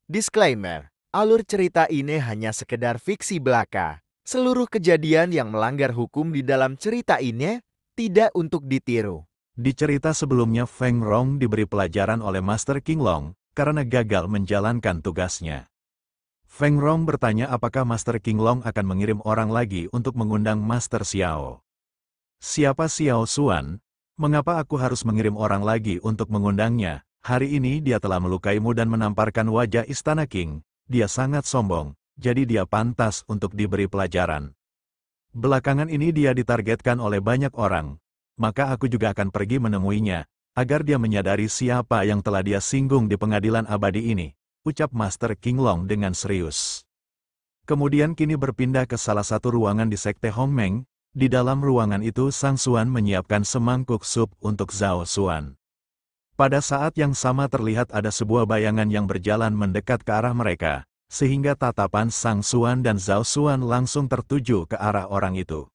Disclaimer, alur cerita ini hanya sekedar fiksi belaka. Seluruh kejadian yang melanggar hukum di dalam cerita ini tidak untuk ditiru. Di cerita sebelumnya Feng Rong diberi pelajaran oleh Master King Long karena gagal menjalankan tugasnya. Feng Rong bertanya apakah Master King Long akan mengirim orang lagi untuk mengundang Master Xiao. Siapa Xiao Xuan? Mengapa aku harus mengirim orang lagi untuk mengundangnya? Hari ini dia telah melukaimu dan menamparkan wajah Istana King. Dia sangat sombong, jadi dia pantas untuk diberi pelajaran. Belakangan ini dia ditargetkan oleh banyak orang. Maka aku juga akan pergi menemuinya, agar dia menyadari siapa yang telah dia singgung di pengadilan abadi ini, ucap Master King Long dengan serius. Kemudian kini berpindah ke salah satu ruangan di Sekte Hongmeng. Di dalam ruangan itu Sang Xuan menyiapkan semangkuk sup untuk Zhao Xuan. Pada saat yang sama terlihat ada sebuah bayangan yang berjalan mendekat ke arah mereka, sehingga tatapan Sang Xuan dan Zhao Xuan langsung tertuju ke arah orang itu.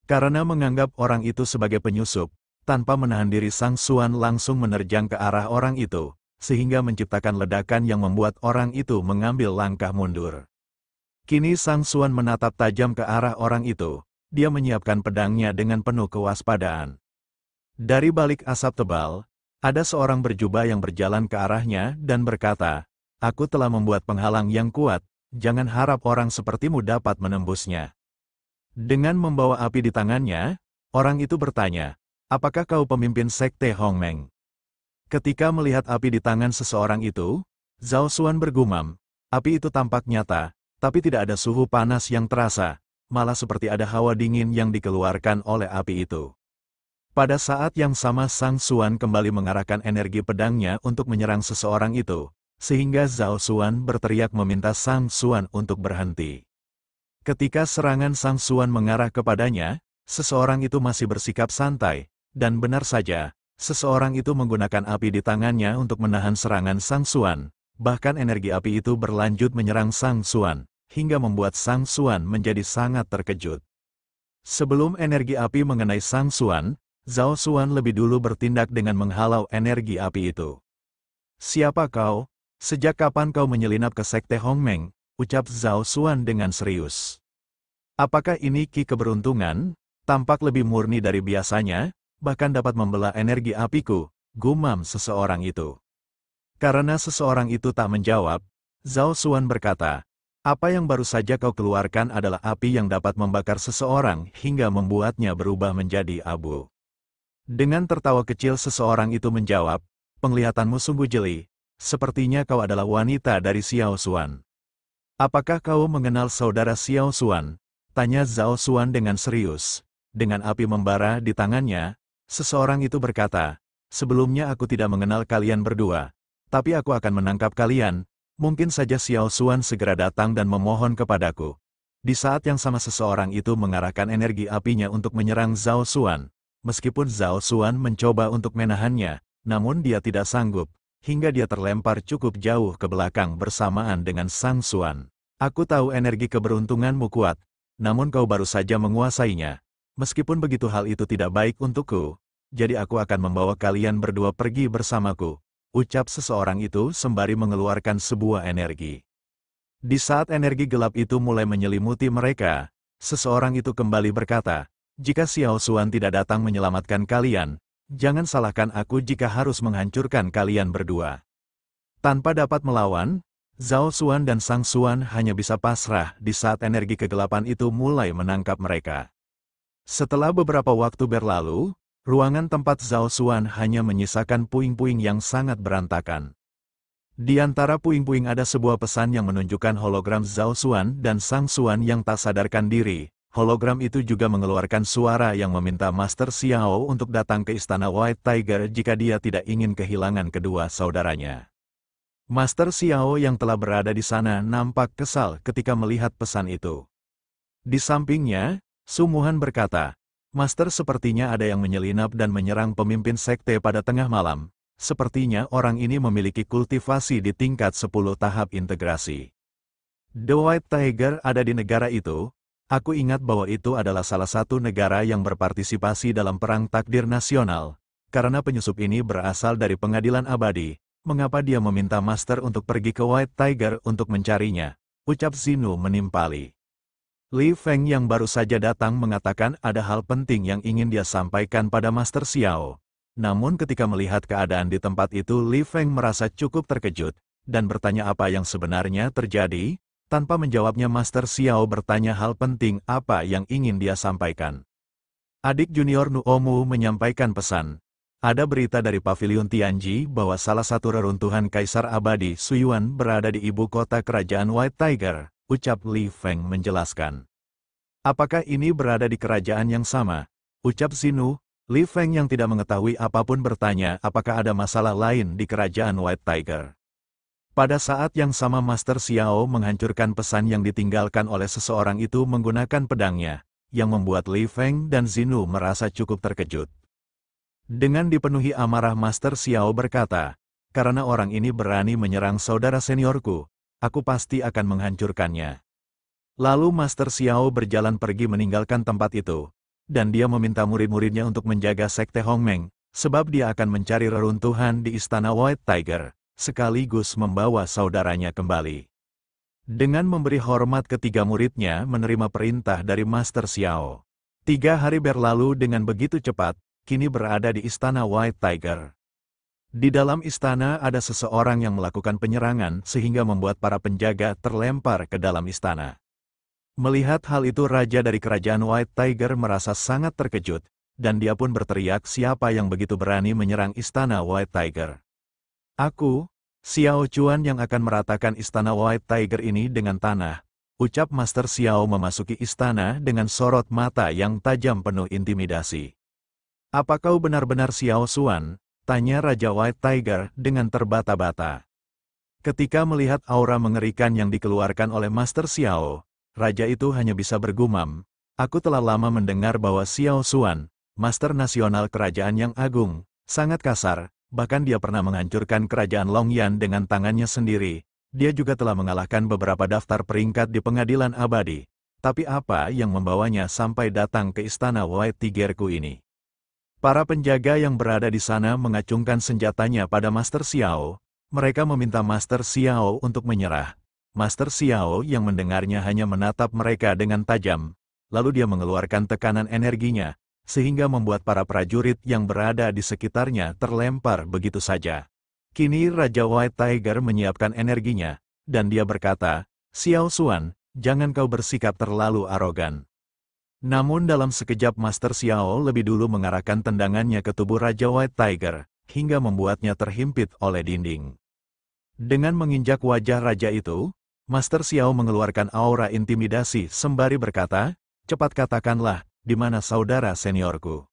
Karena menganggap orang itu sebagai penyusup, tanpa menahan diri Sang Xuan langsung menerjang ke arah orang itu, sehingga menciptakan ledakan yang membuat orang itu mengambil langkah mundur. Kini Sang Xuan menatap tajam ke arah orang itu. Dia menyiapkan pedangnya dengan penuh kewaspadaan. Dari balik asap tebal, ada seorang berjubah yang berjalan ke arahnya dan berkata, "Aku telah membuat penghalang yang kuat, jangan harap orang sepertimu dapat menembusnya." Dengan membawa api di tangannya, orang itu bertanya, "Apakah kau pemimpin Sekte Hongmeng?" Ketika melihat api di tangan seseorang itu, Zhao Xuan bergumam, "Api itu tampak nyata, tapi tidak ada suhu panas yang terasa. Malah seperti ada hawa dingin yang dikeluarkan oleh api itu." Pada saat yang sama Sang Xuan kembali mengarahkan energi pedangnya untuk menyerang seseorang itu, sehingga Zhao Xuan berteriak meminta Sang Xuan untuk berhenti. Ketika serangan Sang Xuan mengarah kepadanya, seseorang itu masih bersikap santai, dan benar saja, seseorang itu menggunakan api di tangannya untuk menahan serangan Sang Xuan, bahkan energi api itu berlanjut menyerang Sang Xuan, hingga membuat Sang Xuan menjadi sangat terkejut. Sebelum energi api mengenai Sang Xuan, Zhao Xuan lebih dulu bertindak dengan menghalau energi api itu. "Siapa kau? Sejak kapan kau menyelinap ke Sekte Hongmeng?" ucap Zhao Xuan dengan serius. "Apakah ini ki keberuntungan? Tampak lebih murni dari biasanya, bahkan dapat membelah energi apiku," gumam seseorang itu. Karena seseorang itu tak menjawab, Zhao Xuan berkata, "Apa yang baru saja kau keluarkan adalah api yang dapat membakar seseorang hingga membuatnya berubah menjadi abu." Dengan tertawa kecil seseorang itu menjawab, "Penglihatanmu sungguh jeli, sepertinya kau adalah wanita dari Xiao Xuan." "Apakah kau mengenal saudara Xiao Xuan?" tanya Zhao Xuan dengan serius. Dengan api membara di tangannya, seseorang itu berkata, "Sebelumnya aku tidak mengenal kalian berdua, tapi aku akan menangkap kalian. Mungkin saja Xiao Xuan segera datang dan memohon kepadaku." Di saat yang sama seseorang itu mengarahkan energi apinya untuk menyerang Zhao Xuan. Meskipun Zhao Xuan mencoba untuk menahannya, namun dia tidak sanggup, hingga dia terlempar cukup jauh ke belakang bersamaan dengan Sang Xuan. "Aku tahu energi keberuntunganmu kuat, namun kau baru saja menguasainya. Meskipun begitu hal itu tidak baik untukku, jadi aku akan membawa kalian berdua pergi bersamaku," ucap seseorang itu sembari mengeluarkan sebuah energi. Di saat energi gelap itu mulai menyelimuti mereka, seseorang itu kembali berkata, "Jika Xiao Xuan tidak datang menyelamatkan kalian, jangan salahkan aku jika harus menghancurkan kalian berdua." Tanpa dapat melawan, Zhao Xuan dan Sang Xuan hanya bisa pasrah di saat energi kegelapan itu mulai menangkap mereka. Setelah beberapa waktu berlalu, ruangan tempat Zhao Xuan hanya menyisakan puing-puing yang sangat berantakan. Di antara puing-puing ada sebuah pesan yang menunjukkan hologram Zhao Xuan dan Sang Xuan yang tak sadarkan diri. Hologram itu juga mengeluarkan suara yang meminta Master Xiao untuk datang ke istana White Tiger jika dia tidak ingin kehilangan kedua saudaranya. Master Xiao yang telah berada di sana nampak kesal ketika melihat pesan itu. Di sampingnya, Su Muhan berkata, "Master, sepertinya ada yang menyelinap dan menyerang pemimpin sekte pada tengah malam. Sepertinya orang ini memiliki kultivasi di tingkat 10 tahap integrasi." The White Tiger ada di negara itu. Aku ingat bahwa itu adalah salah satu negara yang berpartisipasi dalam perang takdir nasional. Karena penyusup ini berasal dari pengadilan abadi, Mengapa dia meminta Master untuk pergi ke White Tiger untuk mencarinya? Ucap Zinu menimpali. Li Feng yang baru saja datang mengatakan ada hal penting yang ingin dia sampaikan pada Master Xiao. Namun ketika melihat keadaan di tempat itu, Li Feng merasa cukup terkejut dan bertanya apa yang sebenarnya terjadi. Tanpa menjawabnya, Master Xiao bertanya hal penting apa yang ingin dia sampaikan. Adik junior Nuomu menyampaikan pesan. Ada berita dari Pavilion Tianji bahwa salah satu reruntuhan Kaisar Abadi Suyuan berada di ibu kota kerajaan White Tiger, ucap Li Feng menjelaskan. Apakah ini berada di kerajaan yang sama? Ucap Zinu. Li Feng yang tidak mengetahui apapun bertanya apakah ada masalah lain di kerajaan White Tiger. Pada saat yang sama Master Xiao menghancurkan pesan yang ditinggalkan oleh seseorang itu menggunakan pedangnya, yang membuat Li Feng dan Zinu merasa cukup terkejut. Dengan dipenuhi amarah Master Xiao berkata, karena orang ini berani menyerang saudara seniorku, aku pasti akan menghancurkannya. Lalu Master Xiao berjalan pergi meninggalkan tempat itu, dan dia meminta murid-muridnya untuk menjaga Sekte Hongmeng, sebab dia akan mencari reruntuhan di istana White Tiger, sekaligus membawa saudaranya kembali. Dengan memberi hormat ketiga muridnya menerima perintah dari Master Xiao. 3 hari berlalu dengan begitu cepat, kini berada di istana White Tiger. Di dalam istana ada seseorang yang melakukan penyerangan sehingga membuat para penjaga terlempar ke dalam istana. Melihat hal itu, raja dari kerajaan White Tiger merasa sangat terkejut, dan dia pun berteriak, siapa yang begitu berani menyerang istana White Tiger? Aku, Xiao Chuan yang akan meratakan istana White Tiger ini dengan tanah, ucap Master Xiao memasuki istana dengan sorot mata yang tajam penuh intimidasi. Apa kau benar-benar Xiao Xuan? Tanya Raja White Tiger dengan terbata-bata. Ketika melihat aura mengerikan yang dikeluarkan oleh Master Xiao, raja itu hanya bisa bergumam, aku telah lama mendengar bahwa Xiao Xuan, Master Nasional Kerajaan yang Agung, sangat kasar, bahkan dia pernah menghancurkan kerajaan Longyan dengan tangannya sendiri. Dia juga telah mengalahkan beberapa daftar peringkat di pengadilan abadi. Tapi apa yang membawanya sampai datang ke istana White Tigerku ini? Para penjaga yang berada di sana mengacungkan senjatanya pada Master Xiao. Mereka meminta Master Xiao untuk menyerah. Master Xiao yang mendengarnya hanya menatap mereka dengan tajam. Lalu dia mengeluarkan tekanan energinya, sehingga membuat para prajurit yang berada di sekitarnya terlempar begitu saja. Kini Raja White Tiger menyiapkan energinya, dan dia berkata, Xiao Xuan, jangan kau bersikap terlalu arogan. Namun dalam sekejap Master Xiao lebih dulu mengarahkan tendangannya ke tubuh Raja White Tiger, hingga membuatnya terhimpit oleh dinding. Dengan menginjak wajah raja itu, Master Xiao mengeluarkan aura intimidasi sembari berkata, cepat katakanlah, di mana saudara seniorku?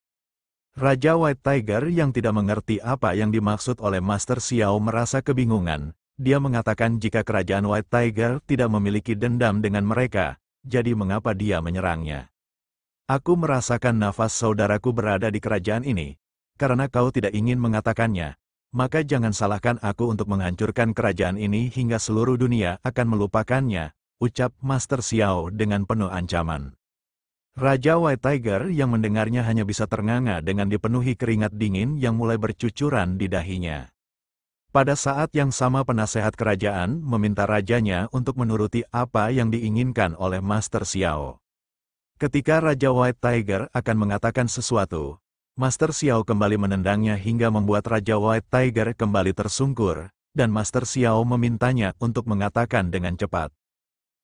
Raja White Tiger yang tidak mengerti apa yang dimaksud oleh Master Xiao merasa kebingungan. Dia mengatakan jika kerajaan White Tiger tidak memiliki dendam dengan mereka, jadi mengapa dia menyerangnya? Aku merasakan nafas saudaraku berada di kerajaan ini. Karena kau tidak ingin mengatakannya, maka jangan salahkan aku untuk menghancurkan kerajaan ini hingga seluruh dunia akan melupakannya, ucap Master Xiao dengan penuh ancaman. Raja White Tiger yang mendengarnya hanya bisa ternganga dengan dipenuhi keringat dingin yang mulai bercucuran di dahinya. Pada saat yang sama penasehat kerajaan meminta rajanya untuk menuruti apa yang diinginkan oleh Master Xiao. Ketika Raja White Tiger akan mengatakan sesuatu, Master Xiao kembali menendangnya hingga membuat Raja White Tiger kembali tersungkur, dan Master Xiao memintanya untuk mengatakan dengan cepat.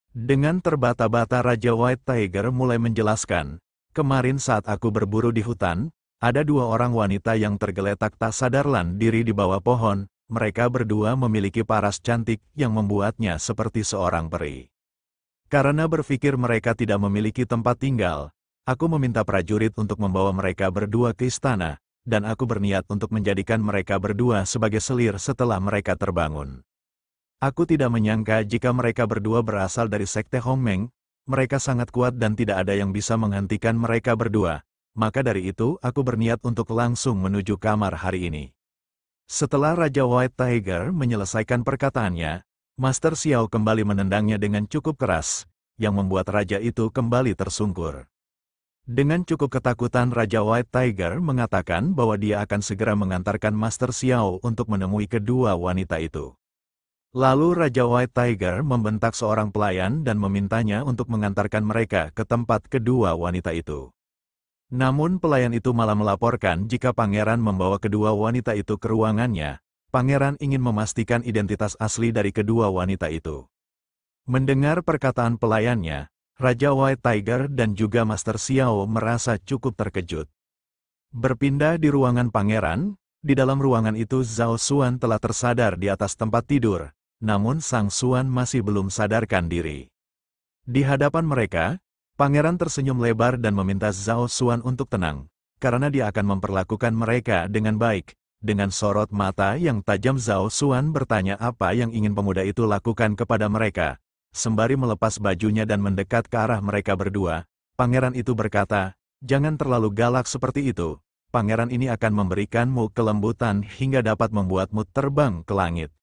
Dengan terbata-bata Raja White Tiger mulai menjelaskan, kemarin saat aku berburu di hutan, ada 2 orang wanita yang tergeletak tak sadarkan diri di bawah pohon, mereka berdua memiliki paras cantik yang membuatnya seperti seorang peri. Karena berpikir mereka tidak memiliki tempat tinggal, aku meminta prajurit untuk membawa mereka berdua ke istana, dan aku berniat untuk menjadikan mereka berdua sebagai selir setelah mereka terbangun. Aku tidak menyangka jika mereka berdua berasal dari Sekte Hongmeng, mereka sangat kuat dan tidak ada yang bisa menghentikan mereka berdua, maka dari itu aku berniat untuk langsung menuju kamar hari ini. Setelah Raja White Tiger menyelesaikan perkataannya, Master Xiao kembali menendangnya dengan cukup keras, yang membuat raja itu kembali tersungkur. Dengan cukup ketakutan, Raja White Tiger mengatakan bahwa dia akan segera mengantarkan Master Xiao untuk menemui kedua wanita itu. Lalu Raja White Tiger membentak seorang pelayan dan memintanya untuk mengantarkan mereka ke tempat kedua wanita itu. Namun pelayan itu malah melaporkan jika pangeran membawa kedua wanita itu ke ruangannya. Pangeran ingin memastikan identitas asli dari kedua wanita itu. Mendengar perkataan pelayannya, Raja White Tiger dan juga Master Xiao merasa cukup terkejut. Berpindah di ruangan pangeran, di dalam ruangan itu Zhao Xuan telah tersadar di atas tempat tidur, namun Sang Xuan masih belum sadarkan diri. Di hadapan mereka, pangeran tersenyum lebar dan meminta Zhao Xuan untuk tenang, karena dia akan memperlakukan mereka dengan baik. Dengan sorot mata yang tajam, Zhao Xuan bertanya apa yang ingin pemuda itu lakukan kepada mereka. Sembari melepas bajunya dan mendekat ke arah mereka berdua, pangeran itu berkata, "Jangan terlalu galak seperti itu. Pangeran ini akan memberikanmu kelembutan hingga dapat membuatmu terbang ke langit."